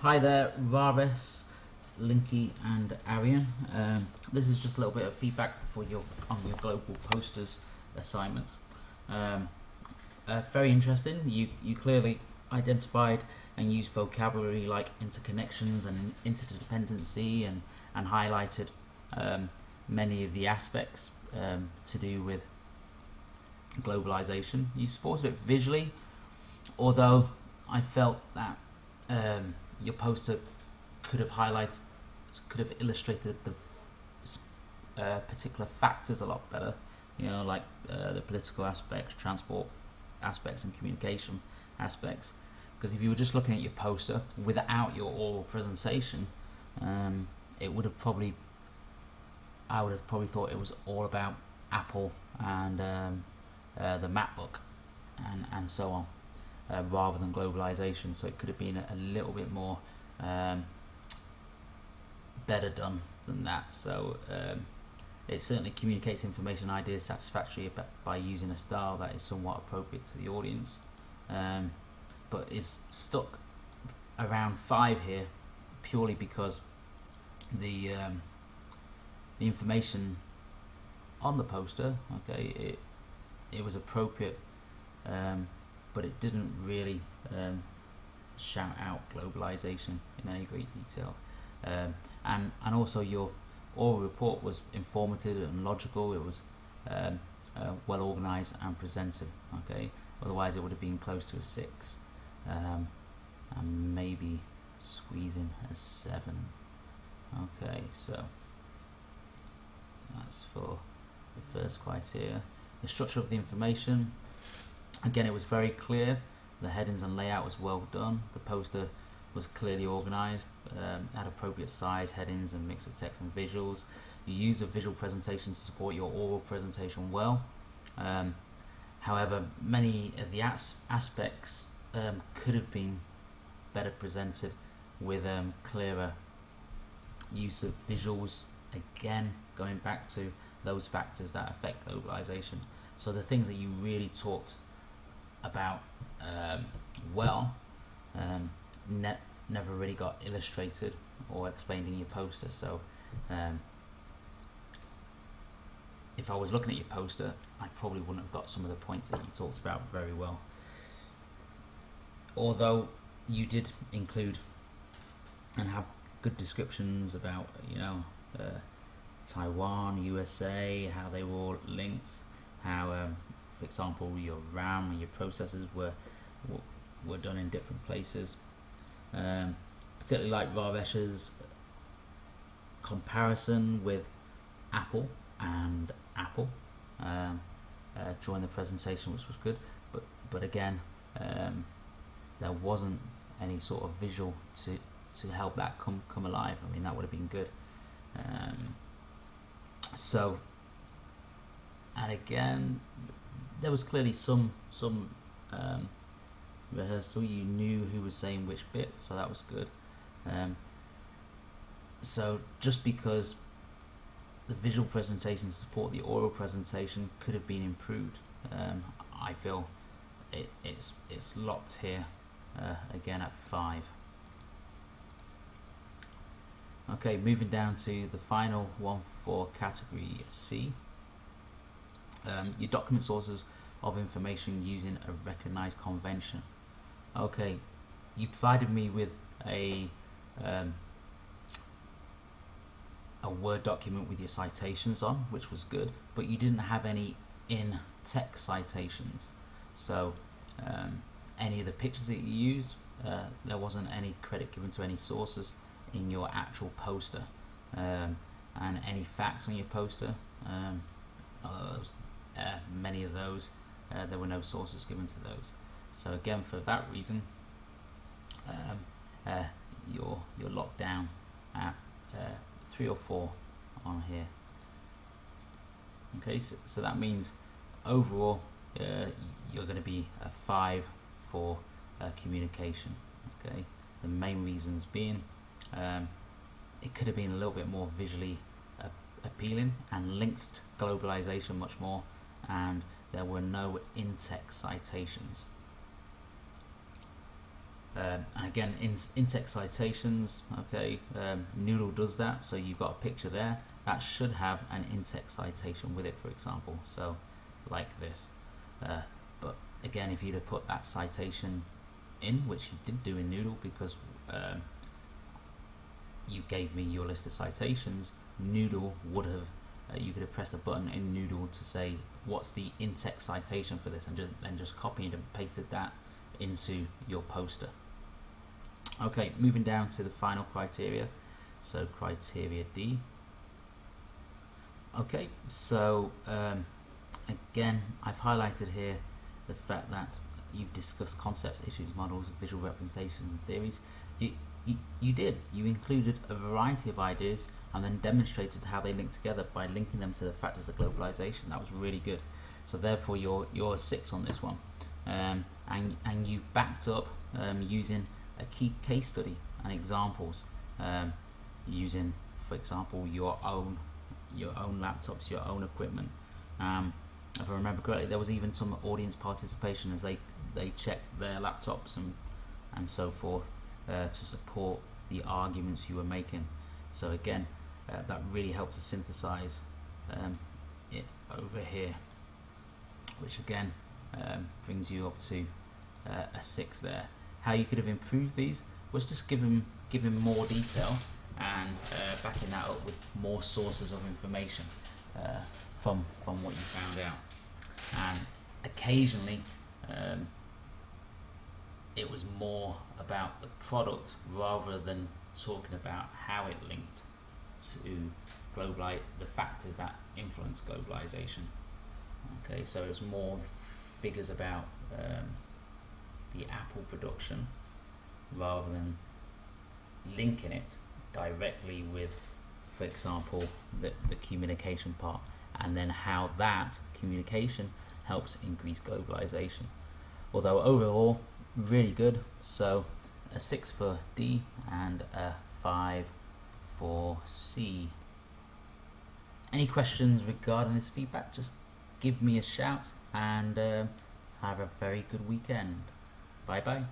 Hi there, Raves, Linky, and Arian. This is just a little bit of feedback for on your global posters assignment. Very interesting. You clearly identified and used vocabulary like interconnections and interdependency, and highlighted many of the aspects to do with globalization. You supported it visually, although I felt that your poster could have illustrated the particular factors a lot better. Like the political aspects, transport aspects, and communication aspects. Because if you were just looking at your poster without your oral presentation, it would have probably I would have probably thought it was all about Apple and the MacBook and so on. Rather than globalization, so it could have been a little bit more better done than that. So it certainly communicates information and ideas satisfactorily by using a style that is somewhat appropriate to the audience, but is stuck around 5 here purely because the information on the poster, okay, it was appropriate, but it didn't really shout out globalization in any great detail. And also your oral report was informative and logical. It was well organized and presented. Okay, otherwise it would have been close to a 6, and maybe squeezing a 7. Okay, so that's for the first criteria. The structure of the information. Again, it was very clear. The headings and layout was well done. The poster was clearly organised, had appropriate size, headings, and mix of text and visuals. You use a visual presentation to support your oral presentation well. However, many of the aspects could have been better presented with clearer use of visuals. Again, going back to those factors that affect globalization. So the things that you really talked about never really got illustrated or explained in your poster. So if I was looking at your poster, I probably wouldn't have got some of the points that you talked about very well, although you did include and have good descriptions about Taiwan, USA, how they were all linked, how for example your RAM and your processors were done in different places, particularly like Ravesh's comparison with Apple during the presentation, which was good, but again there wasn't any sort of visual to help that come alive. I mean, that would have been good. So, and again, there was clearly some rehearsal. You knew who was saying which bit, so that was good. So just because the visual presentation to support the oral presentation could have been improved, I feel it's locked here again at 5. Okay, moving down to the final one for category C. Your document sources of information using a recognized convention. Okay, you provided me with a Word document with your citations on, which was good, but you didn't have any in-text citations. So any of the pictures that you used, there wasn't any credit given to any sources in your actual poster, and any facts on your poster, many of those, there were no sources given to those. So again, for that reason, you're locked down at 3 or 4 on here. Okay, so that means overall you're going to be a 5 for communication. Okay, the main reasons being it could have been a little bit more visually appealing and linked to globalization much more, and there were no in-text citations. And again, in-text citations, okay, Noodle does that, so you've got a picture there that should have an in-text citation with it, for example, so like this. But again, if you'd have put that citation in, which you did do in Noodle because you gave me your list of citations, Noodle would have, you could have pressed a button in Noodle to say what's the in-text citation for this, and then just copied and pasted that into your poster. Okay, moving down to the final criteria, so criteria D. Okay, so again, I've highlighted here the fact that you've discussed concepts, issues, models, visual representations, and theories. You did. You included a variety of ideas and then demonstrated how they link together by linking them to the factors of globalization. That was really good. So therefore, you're a 6 on this one, and you backed up using a key case study and examples, using, for example, your own laptops, your own equipment. If I remember correctly, there was even some audience participation as they checked their laptops and so forth to support the arguments you were making. So again, that really helped to synthesize it over here, which again brings you up to a 6 there. How you could have improved these was just give him more detail and backing that up with more sources of information from what you found out. And occasionally it was more about the product rather than talking about how it linked to the factors that influence globalization. Okay, so it was more figures about the Apple production rather than linking it directly with, for example, the communication part, and then how that communication helps increase globalization. Although overall, really good. So a 6 for D and a 5 for C. Any questions regarding this feedback, just give me a shout, and have a very good weekend. Bye bye.